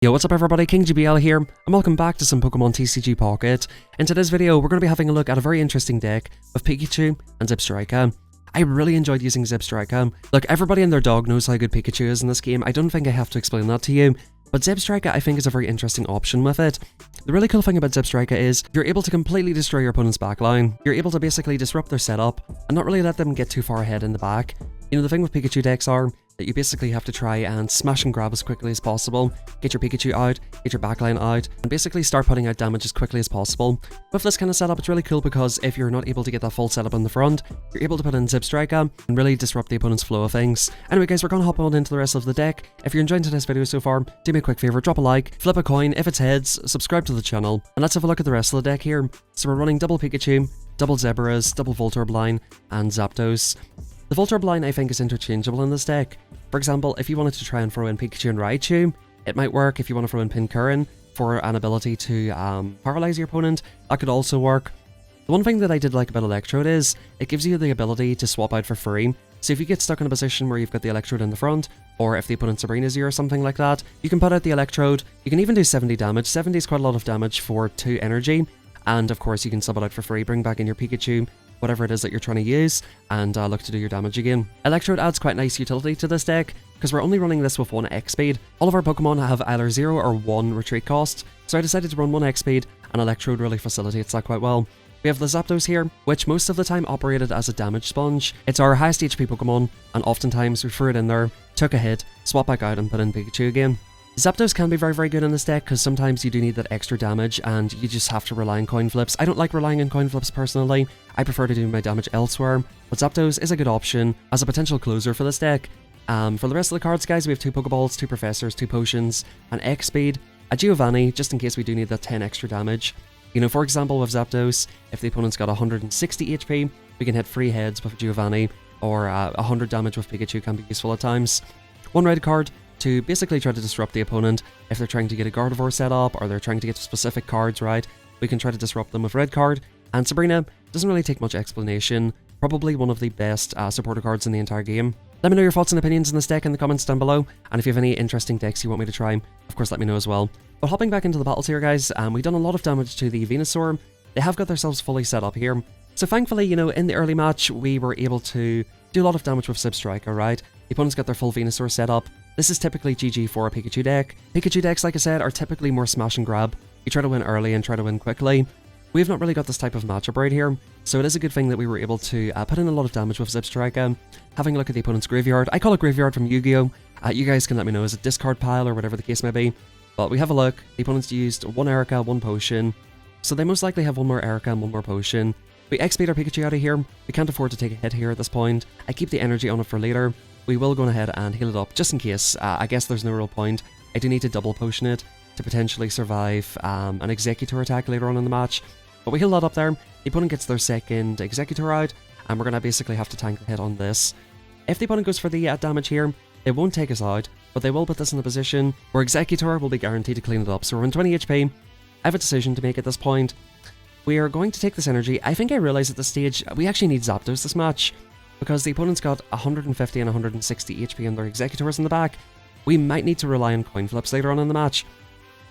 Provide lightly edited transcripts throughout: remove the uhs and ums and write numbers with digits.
Yo, what's up everybody, King GBL here, and welcome back to some Pokemon TCG Pocket. In today's video, we're going to be having a look at a very interesting deck of Pikachu and Zebstrika. I really enjoyed using Zebstrika. Look, everybody and their dog knows how good Pikachu is in this game, I don't think I have to explain that to you, but Zebstrika I think is a very interesting option with it. The really cool thing about Zebstrika is, you're able to completely destroy your opponent's backline. You're able to basically disrupt their setup, and not really let them get too far ahead in the back. You know, the thing with Pikachu decks are, that you basically have to try and smash and grab as quickly as possible, get your Pikachu out, get your backline out, and basically start putting out damage as quickly as possible. With this kind of setup, it's really cool because if you're not able to get that full setup on the front, you're able to put in Zebstrika and really disrupt the opponent's flow of things. Anyway guys, we're going to hop on into the rest of the deck. If you're enjoying today's video so far, do me a quick favour, drop a like, flip a coin if it's heads, subscribe to the channel, and let's have a look at the rest of the deck here. So we're running double Pikachu, double Zebras, double Voltorb line, and Zapdos. The Voltorb line I think is interchangeable in this deck. For example, if you wanted to try and throw in Pikachu and Raichu, it might work. If you want to throw in Pinkurin for an ability to paralyze your opponent, that could also work. The one thing that I did like about Electrode is, it gives you the ability to swap out for free. So if you get stuck in a position where you've got the Electrode in the front, or if the opponent Sabrina's you or something like that, you can put out the Electrode. You can even do 70 damage. 70 is quite a lot of damage for 2 energy. And of course you can sub it out for free, bring back in your Pikachu, whatever it is that you're trying to use, and look to do your damage again. Electrode adds quite nice utility to this deck, because we're only running this with 1 X speed. All of our Pokemon have either 0 or 1 retreat cost, so I decided to run 1 X speed, and Electrode really facilitates that quite well. We have the Zapdos here, which most of the time operated as a damage sponge. It's our highest HP Pokemon, and oftentimes we threw it in there, took a hit, swap back out and put in Pikachu again. Zapdos can be very good in this deck because sometimes you do need that extra damage and you just have to rely on coin flips. I don't like relying on coin flips personally, I prefer to do my damage elsewhere, but Zapdos is a good option as a potential closer for this deck. For the rest of the cards guys, we have 2 Pokeballs, 2 Professors, 2 Potions, an X speed, a Giovanni just in case we do need that 10 extra damage. You know, for example with Zapdos, if the opponent's got 160 HP, we can hit 3 heads with Giovanni, or 100 damage with Pikachu can be useful at times. 1 red card to basically try to disrupt the opponent. If they're trying to get a Gardevoir set up, or they're trying to get specific cards right, we can try to disrupt them with red card. And Sabrina doesn't really take much explanation, probably one of the best supporter cards in the entire game. Let me know your thoughts and opinions in this deck in the comments down below, and if you have any interesting decks you want me to try, of course let me know as well. But hopping back into the battles here guys, we've done a lot of damage to the Venusaur. They have got themselves fully set up here. So thankfully, you know, in the early match, we were able to do a lot of damage with Zebstrika, right? The opponent's got their full Venusaur set up. This is typically GG for a Pikachu deck. Pikachu decks, like I said, are typically more smash and grab. You try to win early and try to win quickly. We've not really got this type of matchup right here, so it is a good thing that we were able to put in a lot of damage with Zebstrika. Having a look at the opponent's graveyard. I call it graveyard from Yu-Gi-Oh! You guys can let me know, is it discard pile or whatever the case may be. But we have a look. The opponent's used 1 Erica, 1 Potion, so they most likely have 1 more Erica and 1 more Potion. We X-speed our Pikachu out of here. We can't afford to take a hit here at this point. I keep the energy on it for later. We will go ahead and heal it up just in case. I guess there's no real point. I do need to double potion it to potentially survive an Executor attack later on in the match. But we heal that up there. The opponent gets their second Executor out, and we're going to basically have to tank the hit on this. If the opponent goes for the damage here, it won't take us out, but they will put this in a position where Executor will be guaranteed to clean it up. So we're on 20 HP. I have a decision to make at this point. We are going to take this energy. I think I realize at this stage we actually need Zapdos this match, because the opponent's got 150 and 160 HP and their Executors in the back. We might need to rely on coin flips later on in the match.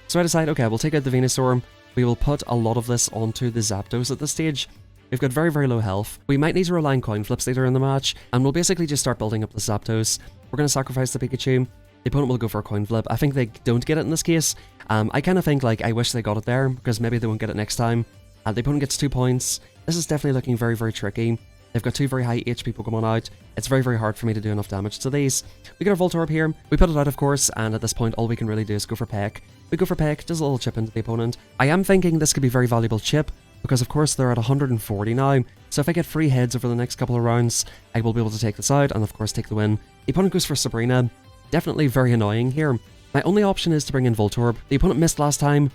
So I decide, okay, we'll take out the Venusaur. We will put a lot of this onto the Zapdos at this stage. We've got very low health. We might need to rely on coin flips later in the match, and we'll basically just start building up the Zapdos. We're going to sacrifice the Pikachu. The opponent will go for a coin flip. I think they don't get it in this case. I kind of think, like, I wish they got it there, because maybe they won't get it next time. The opponent gets 2 points. This is definitely looking very tricky. They've got 2 very high HP Pokemon out. It's very hard for me to do enough damage to these. We get our Voltorb here. We put it out, of course, and at this point, all we can really do is go for Peck. We go for Peck, does a little chip into the opponent. I am thinking this could be very valuable chip, because of course they're at 140 now. So if I get 3 heads over the next couple of rounds, I will be able to take this out, and of course take the win. The opponent goes for Sabrina. Definitely very annoying here. My only option is to bring in Voltorb. The opponent missed last time.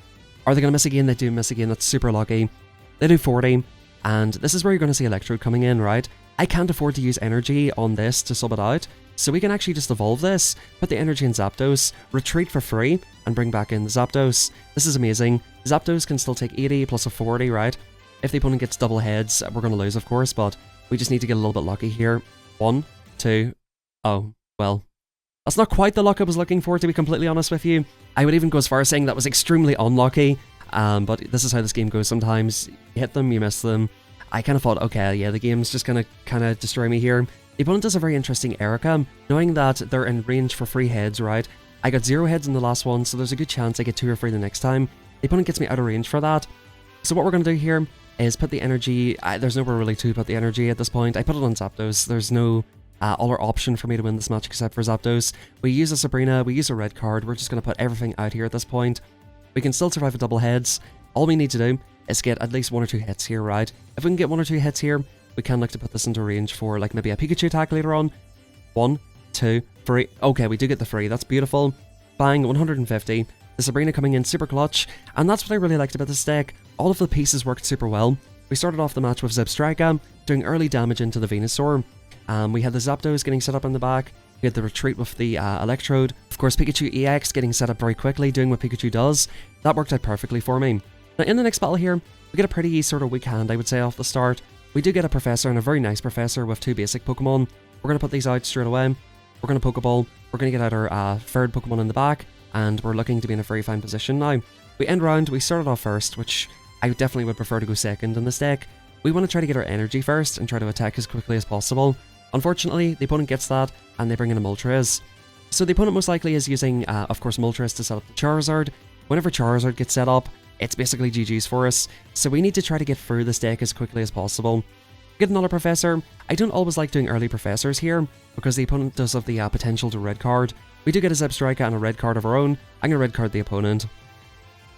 Are they going to miss again? They do miss again. That's super lucky. They do 40. And this is where you're going to see Electrode coming in, right? I can't afford to use energy on this to sub it out, so we can actually just evolve this, put the energy in Zapdos, retreat for free, and bring back in the Zapdos. This is amazing. Zapdos can still take 80 plus a 40, right? If the opponent gets double heads, we're going to lose, of course, but we just need to get a little bit lucky here. 1, 2, oh, well, That's not quite the luck I was looking for, to be completely honest with you. I would even go as far as saying that was extremely unlucky. But this is how this game goes sometimes. You hit them, you miss them. I kind of thought, okay, yeah, the game's just gonna kind of destroy me here. The opponent does a very interesting Erica, knowing that they're in range for 3 heads, right? I got 0 heads in the last one, so there's a good chance I get 2 or 3 the next time. The opponent gets me out of range for that. So what we're going to do here is put the energy... there's nowhere really to put the energy at this point. I put it on Zapdos. There's no other option for me to win this match except for Zapdos. We use a Sabrina, we use a red card. We're just going to put everything out here at this point. We can still survive a double heads. All we need to do is get at least 1 or 2 hits here, right? If we can get 1 or 2 hits here, we can look to put this into range for like maybe a Pikachu attack later on. 1, 2, 3. Okay, we do get the 3. That's beautiful. Bang, 150. The Sabrina coming in super clutch, and that's what I really liked about this deck. All of the pieces worked super well. We started off the match with Zebstrika, doing early damage into the Venusaur. We had the Zapdos getting set up in the back. We had the retreat with the Electrode. Of course, Pikachu EX getting set up very quickly, doing what Pikachu does. That worked out perfectly for me. Now, in the next battle here, we get a pretty sort of weak hand, I would say, off the start. We do get a Professor, and a very nice Professor with 2 basic Pokemon. We're going to put these out straight away. We're going to Pokeball. We're going to get out our 3rd Pokemon in the back, and we're looking to be in a very fine position now. We end round, we started off first, which I definitely would prefer to go second in this deck. We want to try to get our energy first and try to attack as quickly as possible. Unfortunately, the opponent gets that, and they bring in a Moltres. So the opponent most likely is using, of course, Moltres to set up the Charizard. Whenever Charizard gets set up, it's basically GG's for us. So we need to try to get through this deck as quickly as possible. Get another Professor. I don't always like doing early Professors here, because the opponent does have the potential to red card. We do get a Zebstrika and a red card of our own. I'm going to red card the opponent.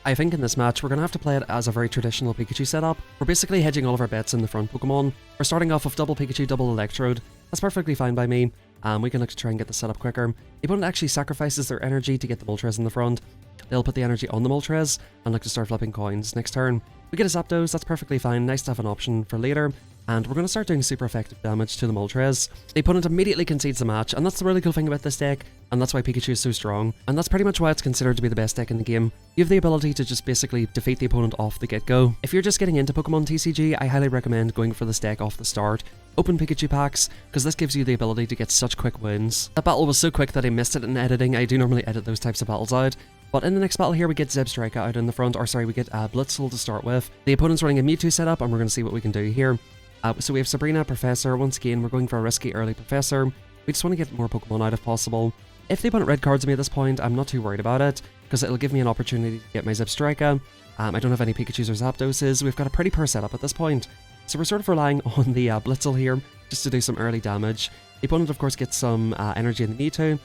I think in this match, we're going to have to play it as a very traditional Pikachu setup. We're basically hedging all of our bets in the front Pokemon. We're starting off with double Pikachu, double Electrode. That's perfectly fine by me. We can look to try and get the setup quicker. The opponent actually sacrifices their energy to get the Moltres in the front. They'll put the energy on the Moltres and look to start flipping coins next turn. We get a Zapdos, that's perfectly fine, nice to have an option for later. And we're going to start doing super effective damage to the Moltres. The opponent immediately concedes the match, and that's the really cool thing about this deck, and that's why Pikachu is so strong, and that's pretty much why it's considered to be the best deck in the game. You have the ability to just basically defeat the opponent off the get-go. If you're just getting into Pokemon TCG, I highly recommend going for this deck off the start. Open Pikachu packs, because this gives you the ability to get such quick wins. That battle was so quick that I missed it in editing. I do normally edit those types of battles out. But in the next battle here, we get Zebstrika out in the front, or sorry, we get Blitzel to start with. The opponent's running a Mewtwo setup, and we're going to see what we can do here. So we have Sabrina, Professor. Once again, we're going for a risky early Professor. We just want to get more Pokemon out if possible. If the opponent red cards me at this point, I'm not too worried about it, because it'll give me an opportunity to get my Zebstrika. I don't have any Pikachus or Zapdoses. We've got a pretty poor setup at this point. So we're sort of relying on the Blitzel here, just to do some early damage. The opponent, of course, gets some energy in the Mewtwo,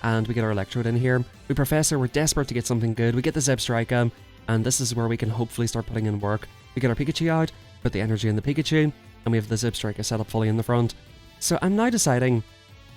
and we get our Electrode in here. We Professor, we're desperate to get something good. We get the Zebstrika, and this is where we can hopefully start putting in work. We get our Pikachu out, put the energy in the Pikachu, and we have the Zebstrika set up fully in the front. So I'm now deciding,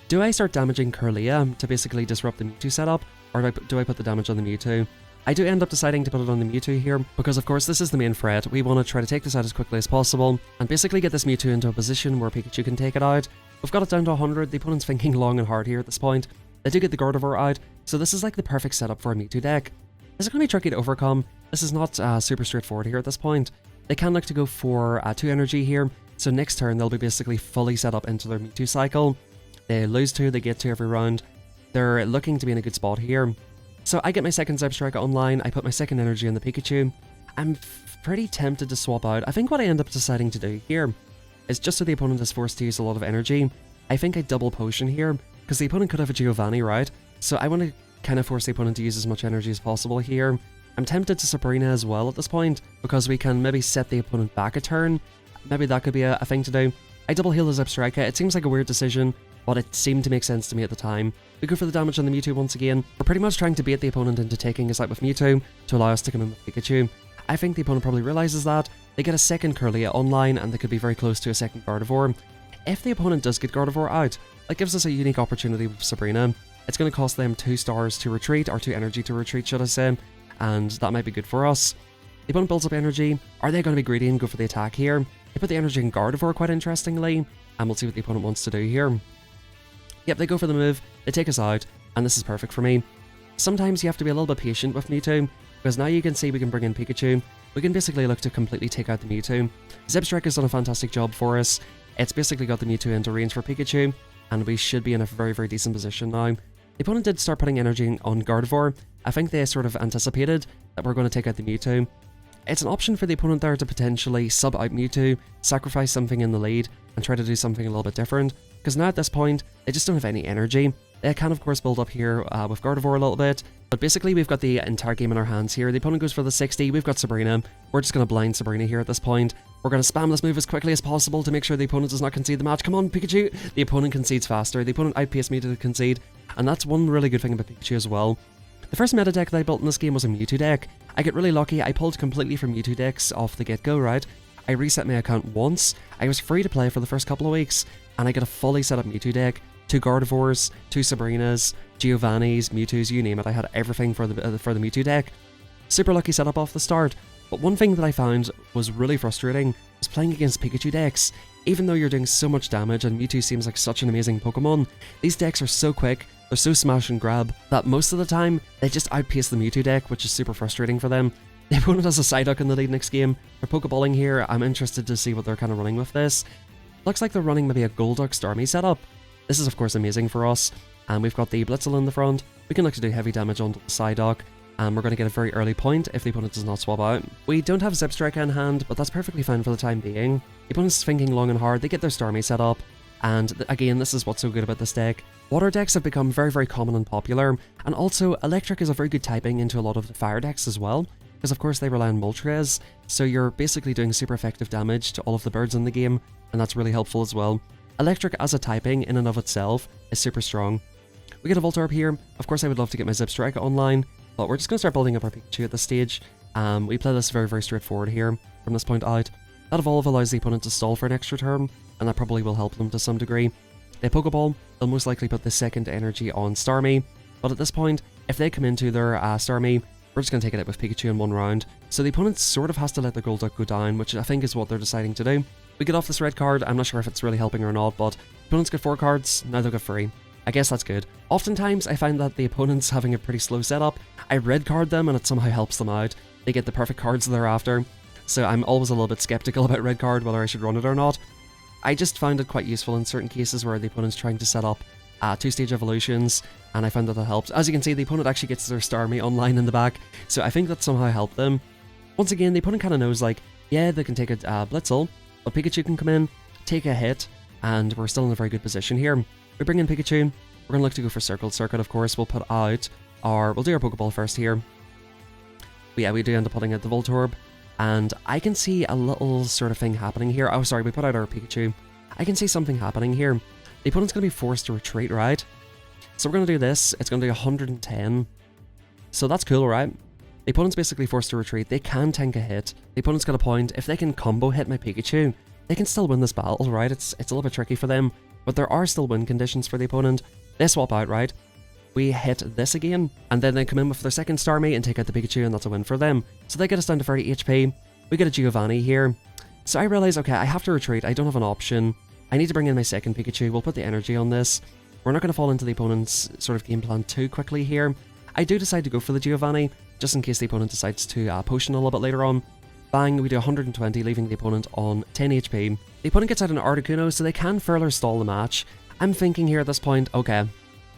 do I start damaging Kirlia to basically disrupt the Mewtwo setup, or do I put the damage on the Mewtwo? I do end up deciding to put it on the Mewtwo here, because of course this is the main threat. We want to try to take this out as quickly as possible, and basically get this Mewtwo into a position where Pikachu can take it out. We've got it down to 100, the opponent's thinking long and hard here at this point. They do get the Gardevoir out, so this is like the perfect setup for a Mewtwo deck. Is it going to be tricky to overcome? This is not super straightforward here at this point. They can look to go for 2 energy here, so next turn they'll be basically fully set up into their Mewtwo cycle. They lose 2, they get 2 every round. They're looking to be in a good spot here. So I get my second Zebstrika online, I put my second energy in the Pikachu. I'm pretty tempted to swap out. I think what I end up deciding to do here is, just so the opponent is forced to use a lot of energy, I think I double potion here, because the opponent could have a Giovanni, right? So I want to kind of force the opponent to use as much energy as possible here. I'm tempted to Sabrina as well at this point, because we can maybe set the opponent back a turn. Maybe that could be a thing to do. I double heal the Zebstrika. It seems like a weird decision, but it seemed to make sense to me at the time. We go for the damage on the Mewtwo once again. We're pretty much trying to bait the opponent into taking us out with Mewtwo to allow us to come in with Pikachu. I think the opponent probably realizes that. They get a second Kirlia online, and they could be very close to a second Gardevoir. If the opponent does get Gardevoir out, that gives us a unique opportunity with Sabrina. It's going to cost them 2 stars to retreat, or 2 energy to retreat, should I say, and that might be good for us. The opponent builds up energy. Are they going to be greedy and go for the attack here? They put the energy in Gardevoir, quite interestingly, and we'll see what the opponent wants to do here. Yep, they go for the move, they take us out, and this is perfect for me. Sometimes you have to be a little bit patient with Mewtwo, because now you can see we can bring in Pikachu. We can basically look to completely take out the Mewtwo. Zebstrika has done a fantastic job for us. It's basically got the Mewtwo into range for Pikachu, and we should be in a very, very decent position now. The The opponent did start putting energy on Gardevoir. I think they sort of anticipated that we're going to take out the Mewtwo. It's an option for the opponent there to potentially sub out Mewtwo, sacrifice something in the lead, and try to do something a little bit different, because now at this point, they just don't have any energy. They can of course build up here with Gardevoir a little bit, but basically we've got the entire game in our hands here. The opponent goes for the 60, we've got Sabrina. We're just going to blind Sabrina here at this point. We're going to spam this move as quickly as possible to make sure the opponent does not concede the match. Come on, Pikachu! The opponent concedes faster. The opponent outpaced me to concede, and that's one really good thing about Pikachu as well. The first meta deck that I built in this game was a Mewtwo deck. I get really lucky, I pulled completely from Mewtwo decks off the get-go, right? I reset my account once, I was free to play for the first couple of weeks, and I get a fully set up Mewtwo deck. 2 Gardevoirs, 2 Sabrinas, Giovannis, Mewtwo's, you name it. I had everything for the Mewtwo deck. Super lucky setup off the start. But one thing that I found was really frustrating was playing against Pikachu decks. Even though you're doing so much damage and Mewtwo seems like such an amazing Pokemon, these decks are so quick, they're so smash and grab, that most of the time, they just outpace the Mewtwo deck, which is super frustrating for them. The opponent has a Psyduck in the lead next game. They're Pokeballing here. I'm interested to see what they're kind of running with this. Looks like they're running maybe a Golduck Starmie setup. This is of course amazing for us, and we've got the Blitzel in the front. We can look to do heavy damage onto the Psyduck, and we're going to get a very early point if the opponent does not swap out. We don't have Zebstrika in hand, but that's perfectly fine for the time being. The opponent's thinking long and hard, they get their Starmie set up, and again, this is what's so good about this deck. Water decks have become very common and popular, and also Electric is a very good typing into a lot of the fire decks as well, because of course they rely on Moltres, so you're basically doing super effective damage to all of the birds in the game, and that's really helpful as well. Electric as a typing in and of itself is super strong. We get a Voltorb here. Of course I would love to get my Zebstrika online, but we're just going to start building up our Pikachu at this stage. We play this very straightforward here from this point out. That Evolve allows the opponent to stall for an extra turn, and that probably will help them to some degree. They Pokeball, they'll most likely put the second energy on Starmie, but at this point, if they come into their Starmie, we're just going to take it out with Pikachu in one round. So the opponent sort of has to let the Golduck go down, which I think is what they're deciding to do. We get off this red card, I'm not sure if it's really helping or not, but opponents get 4 cards, now they'll get 3. I guess that's good. Oftentimes I find that the opponent's having a pretty slow setup, I red card them and it somehow helps them out. They get the perfect cards thereafter, so I'm always a little bit skeptical about red card, whether I should run it or not. I just found it quite useful in certain cases where the opponent's trying to set up 2-stage evolutions, and I found that helps. As you can see, the opponent actually gets their Starmie online in the back, so I think that somehow helped them. Once again, the opponent kind of knows, like, yeah, they can take a Blitzel, but Pikachu can come in, take a hit, and we're still in a very good position here. We bring in Pikachu, we're going to look to go for Circle Circuit, of course. We'll put out we'll do our Pokeball first here. But yeah, we do end up putting out the Voltorb, and I can see a little sort of thing happening here. Oh, sorry, we put out our Pikachu. I can see something happening here. The opponent's going to be forced to retreat, right? So we're going to do this. It's going to do 110. So that's cool, right? The opponent's basically forced to retreat. They can tank a hit. The opponent's got a point. If they can combo hit my Pikachu, they can still win this battle, right? It's a little bit tricky for them, but there are still win conditions for the opponent. They swap out, right? We hit this again, and then they come in with their second Starmie and take out the Pikachu, and that's a win for them. So they get us down to 30 HP. We get a Giovanni here. So I realize, okay, I have to retreat. I don't have an option. I need to bring in my second Pikachu. We'll put the energy on this. We're not going to fall into the opponent's sort of game plan too quickly here. I do decide to go for the Giovanni, just in case the opponent decides to potion a little bit later on. Bang, we do 120, leaving the opponent on 10 HP. The opponent gets out an Articuno, so they can further stall the match. I'm thinking here at this point, okay,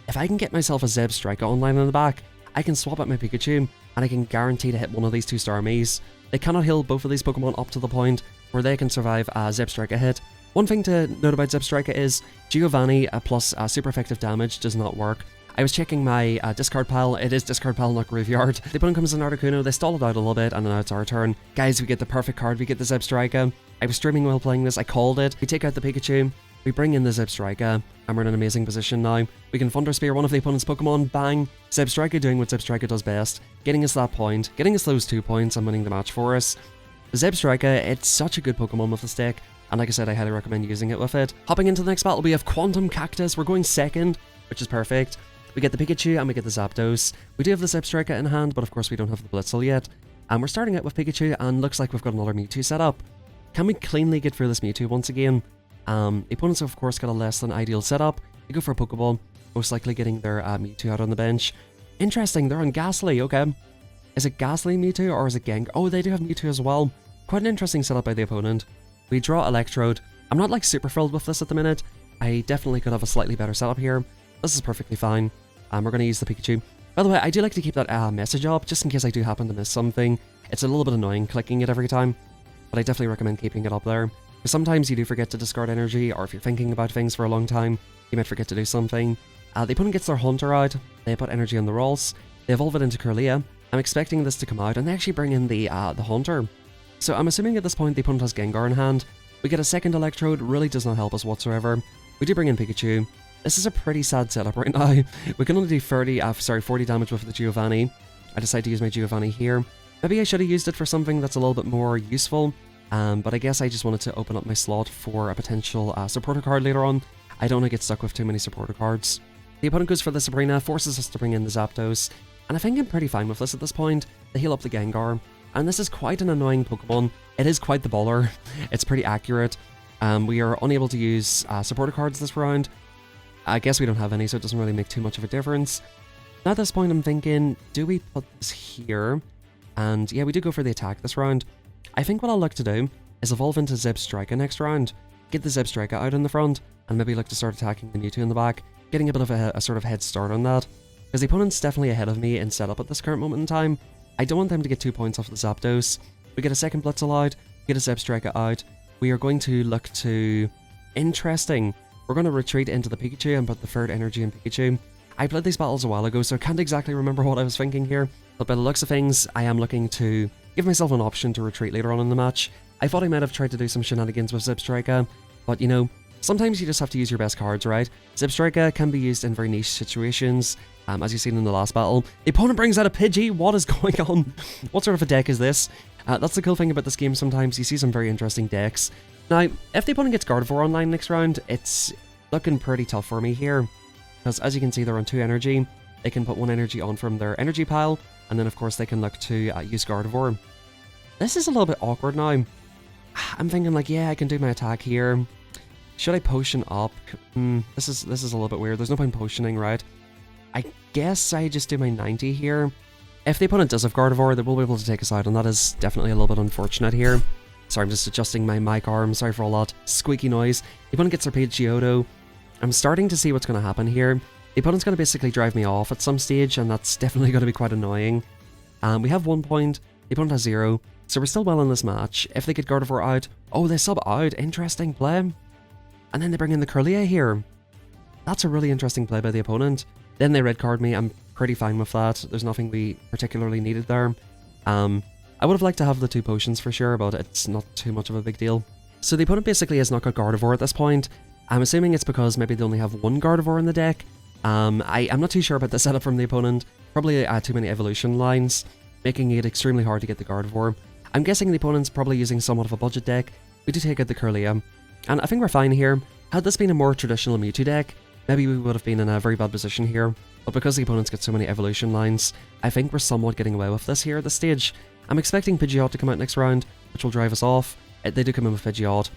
if I can get myself a Zebstrika online in the back, I can swap out my Pikachu, and I can guarantee to hit one of these 2 Starmies. They cannot heal both of these Pokemon up to the point where they can survive a Zebstrika hit. One thing to note about Zebstrika is Giovanni plus super effective damage does not work. I was checking my discard pile. It is discard pile, not graveyard. The opponent comes in Articuno, they stall it out a little bit, and now it's our turn. Guys, we get the perfect card, we get the Zebstrika. I was streaming while playing this, I called it. We take out the Pikachu, we bring in the Zebstrika, and we're in an amazing position now. We can Thunder Spear one of the opponent's Pokemon, bang! Zebstrika doing what Zebstrika does best, getting us that point, getting us those 2 points and winning the match for us. Zebstrika, it's such a good Pokemon with this deck, and like I said, I highly recommend using it with it. Hopping into the next battle, we have Quantum Cactus. We're going second, which is perfect. We get the Pikachu and we get the Zapdos. We do have the Zebstrika in hand, but of course we don't have the Blitzel yet. And we're starting out with Pikachu, and looks like we've got another Mewtwo set up. Can we cleanly get through this Mewtwo once again? The opponents of course got a less than ideal setup. They go for a Pokeball, most likely getting their Mewtwo out on the bench. Interesting, they're on Ghastly, okay. Is it Ghastly Mewtwo or is it Gengar? Oh, they do have Mewtwo as well. Quite an interesting setup by the opponent. We draw Electrode. I'm not like super thrilled with this at the minute. I definitely could have a slightly better setup here. This is perfectly fine. We're going to use the Pikachu. By the way, I do like to keep that message up, just in case I do happen to miss something. It's a little bit annoying clicking it every time, but I definitely recommend keeping it up there. Because sometimes you do forget to discard energy, or if you're thinking about things for a long time, you might forget to do something. The opponent gets their Hunter out, they put energy on the rolls, they evolve it into Kirlia. I'm expecting this to come out, and they actually bring in the Hunter. So I'm assuming at this point the opponent has Gengar in hand. We get a second Electrode, really does not help us whatsoever. We do bring in Pikachu. This is a pretty sad setup right now. We can only do 40 damage with the Giovanni. I decided to use my Giovanni here. Maybe I should have used it for something that's a little bit more useful, but I guess I just wanted to open up my slot for a potential supporter card later on. I don't want to get stuck with too many supporter cards. The opponent goes for the Sabrina, forces us to bring in the Zapdos, and I think I'm pretty fine with this at this point. They heal up the Gengar, and this is quite an annoying Pokemon. It is quite the baller. It's pretty accurate. We are unable to use supporter cards this round. I guess we don't have any, so it doesn't really make too much of a difference. Now at this point I'm thinking, do we put this here? And yeah, we do go for the attack this round. I think what I'll look to do is evolve into Zebstrika next round, get the Zebstrika out in the front, and maybe look to start attacking the Mewtwo in the back, getting a bit of a sort of head start on that. Because the opponent's definitely ahead of me in setup at this current moment in time. I don't want them to get 2 points off the Zapdos. We get a second Blitz allowed, get a Zebstrika out. We are going to look to... Interesting. We're going to retreat into the Pikachu and put the third energy in Pikachu. I played these battles a while ago, so I can't exactly remember what I was thinking here. But by the looks of things, I am looking to give myself an option to retreat later on in the match. I thought I might have tried to do some shenanigans with Zebstrika, but you know, sometimes you just have to use your best cards, right? Zebstrika can be used in very niche situations, as you've seen in the last battle. The opponent brings out a Pidgey. What is going on? What sort of a deck is this? That's the cool thing about this game. Sometimes you see some very interesting decks. Now, if the opponent gets Gardevoir online next round, it's looking pretty tough for me here. Because as you can see, they're on 2 energy. They can put 1 energy on from their energy pile, and then of course they can look to use Gardevoir. This is a little bit awkward now. I'm thinking like, yeah, I can do my attack here. Should I potion up? This is a little bit weird. There's no point potioning, right? I guess I just do my 90 here. If the opponent does have Gardevoir, they will be able to take us out, and that is definitely a little bit unfortunate here. Sorry, I'm just adjusting my mic arm. Sorry for all that squeaky noise. The opponent gets their Pidgeotto. I'm starting to see what's going to happen here. The opponent's going to basically drive me off at some stage, and that's definitely going to be quite annoying. We have 1 point. The opponent has 0. So we're still well in this match. If they get Gardevoir out... Oh, they sub out. Interesting play. And then they bring in the Kirlia here. That's a really interesting play by the opponent. Then they red card me. I'm pretty fine with that. There's nothing we particularly needed there. I would have liked to have the 2 potions for sure, but it's not too much of a big deal. So the opponent basically has not got Gardevoir at this point. I'm assuming it's because maybe they only have 1 Gardevoir in the deck. I'm not too sure about the setup from the opponent. Probably too many evolution lines, making it extremely hard to get the Gardevoir. I'm guessing the opponent's probably using somewhat of a budget deck. We do take out the Kirlia, and I think we're fine here. Had this been a more traditional Mewtwo deck, maybe we would have been in a very bad position here. But because the opponent's got so many evolution lines, I think we're somewhat getting away with this here at this stage. I'm expecting Pidgeot to come out next round, which will drive us off. They do come in with Pidgeot.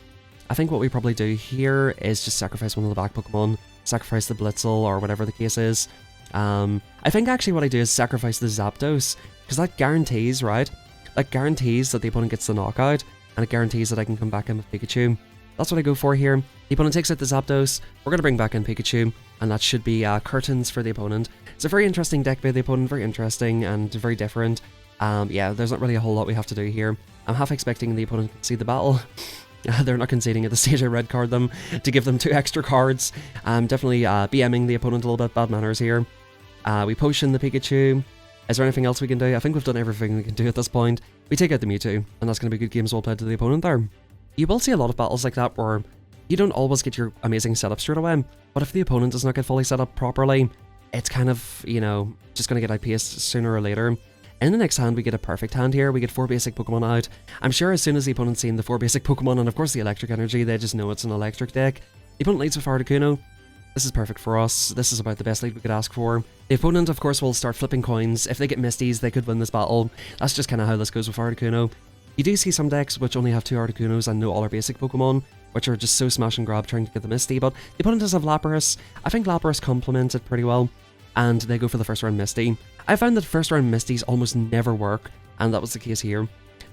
I think what we probably do here is just sacrifice one of the back Pokemon, sacrifice the Blitzel or whatever the case is. I think actually what I do is sacrifice the Zapdos, because that guarantees, right? That guarantees that the opponent gets the knockout, and it guarantees that I can come back in with Pikachu. That's what I go for here. The opponent takes out the Zapdos, we're going to bring back in Pikachu, and that should be curtains for the opponent. It's a very interesting deck by the opponent, very interesting and very different. Yeah, there's not really a whole lot we have to do here. I'm half expecting the opponent to concede the battle. They're not conceding at the stage I red card them to give them 2 extra cards. I'm definitely BMing the opponent a little bit, bad manners here. We potion the Pikachu. Is there anything else we can do? I think we've done everything we can do at this point. We take out the Mewtwo, and that's going to be good games well played to the opponent there. You will see a lot of battles like that where you don't always get your amazing setup straight away, but if the opponent does not get fully set up properly, it's kind of, you know, just going to get outpaced sooner or later. In the next hand, we get a perfect hand here. We get 4 basic Pokemon out. I'm sure as soon as the opponent's seen the 4 basic Pokemon and of course the electric energy, they just know it's an electric deck. The opponent leads with Articuno. This is perfect for us. This is about the best lead we could ask for. The opponent, of course, will start flipping coins. If they get Misties, they could win this battle. That's just kind of how this goes with Articuno. You do see some decks which only have 2 Articunos and no other basic Pokemon, which are just so smash and grab trying to get the Misty, but the opponent does have Lapras. I think Lapras complements it pretty well, and they go for the first round Misty. I found that first round Misties almost never work, and that was the case here.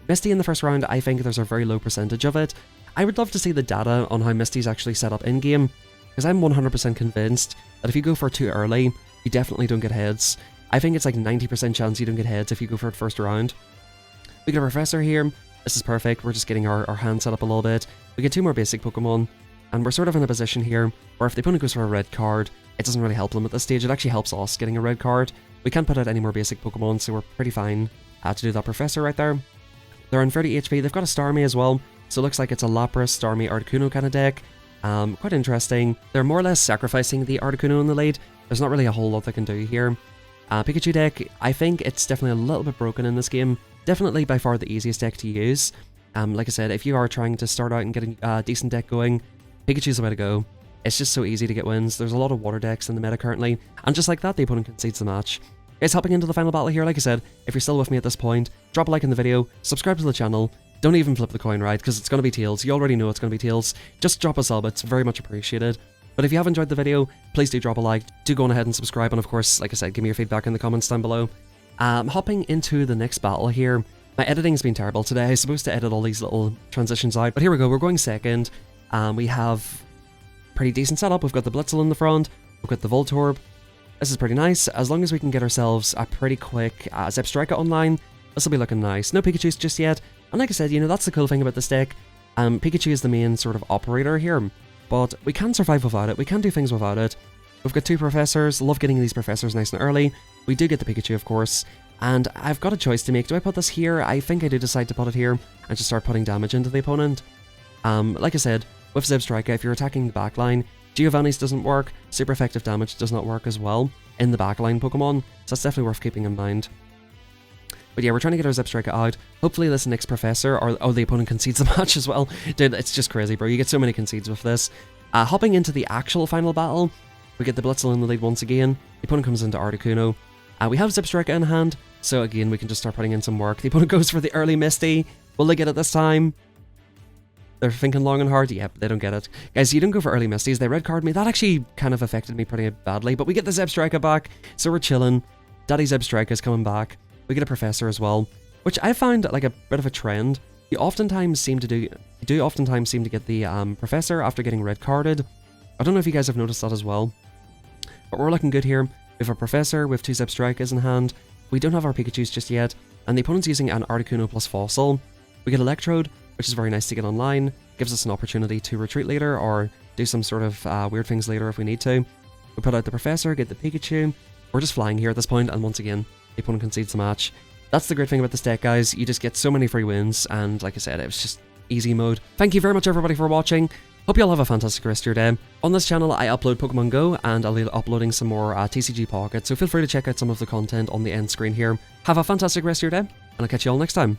Misty in the first round, I think there's a very low percentage of it. I would love to see the data on how Misty's actually set up in-game, because I'm 100% convinced that if you go for too early, you definitely don't get heads. I think it's like 90% chance you don't get heads if you go for it first round. We get a Professor here. This is perfect. We're just getting our hand set up a little bit. We get 2 more basic Pokemon, and we're sort of in a position here where if the opponent goes for a red card, it doesn't really help them at this stage. It actually helps us getting a red card. We can't put out any more basic Pokemon, so we're pretty fine to do that Professor right there. They're on 30 HP. They've got a Starmie as well, so it looks like it's a Lapras, Starmie, Articuno kind of deck. Quite interesting. They're more or less sacrificing the Articuno in the lead. There's not really a whole lot they can do here. Pikachu deck, I think it's definitely a little bit broken in this game. Definitely by far the easiest deck to use. Like I said, if you are trying to start out and get a decent deck going, Pikachu's the way to go. It's just so easy to get wins. There's a lot of water decks in the meta currently, and just like that, the opponent concedes the match. Guys, hopping into the final battle here, like I said, if you're still with me at this point, drop a like in the video, subscribe to the channel, don't even flip the coin, right, because it's going to be Tails. You already know it's going to be Tails. Just drop a sub, it's very much appreciated. But if you have enjoyed the video, please do drop a like, do go on ahead and subscribe, and of course, like I said, give me your feedback in the comments down below. Hopping into the next battle here, my editing's been terrible today. I was supposed to edit all these little transitions out, but here we go, we're going second. We have pretty decent setup. We've got the Blitzel in the front, we've got the Voltorb. This is pretty nice. As long as we can get ourselves a pretty quick Zebstrika online, this will be looking nice. No Pikachus just yet, and like I said, you know, that's the cool thing about this deck. Pikachu is the main sort of operator here, but we can survive without it. We can do things without it. We've got 2 Professors. Love getting these Professors nice and early. We do get the Pikachu, of course, and I've got a choice to make. Do I put this here? I think I do decide to put it here and just start putting damage into the opponent. Like I said, with Zebstrika, if you're attacking the backline, Giovanni's doesn't work, super effective damage does not work as well in the backline Pokemon, so that's definitely worth keeping in mind. But yeah, we're trying to get our Zebstrika out. Hopefully this next Professor, or oh, the opponent concedes the match as well. Dude, it's just crazy, bro. You get so many concedes with this. Hopping into the actual final battle, we get the Blitzel in the lead once again. The opponent comes into Articuno. We have Zebstrika in hand, so again, we can just start putting in some work. The opponent goes for the early Misty. Will they get it this time? They're thinking long and hard. Yep, they don't get it. Guys, you don't go for early Misties. They red card me. That actually kind of affected me pretty badly, but we get the Zebstrika back, so we're chilling. Daddy Zebstrika is coming back. We get a Professor as well, which I find like a bit of a trend. You do oftentimes seem to get the Professor after getting red carded. I don't know if you guys have noticed that as well, but we're looking good here. We have a Professor with 2 Zebstrikas in hand. We don't have our Pikachus just yet, and the opponent's using an Articuno plus Fossil. We get Electrode, which is very nice to get online. Gives us an opportunity to retreat later or do some sort of weird things later if we need to. We put out the Professor, get the Pikachu. We're just flying here at this point, and once again, the opponent concedes the match. That's the great thing about this deck, guys. You just get so many free wins, and like I said, it was just easy mode. Thank you very much, everybody, for watching. Hope you all have a fantastic rest of your day. On this channel, I upload Pokemon Go, and I'll be uploading some more TCG Pocket, so feel free to check out some of the content on the end screen here. Have a fantastic rest of your day, and I'll catch you all next time.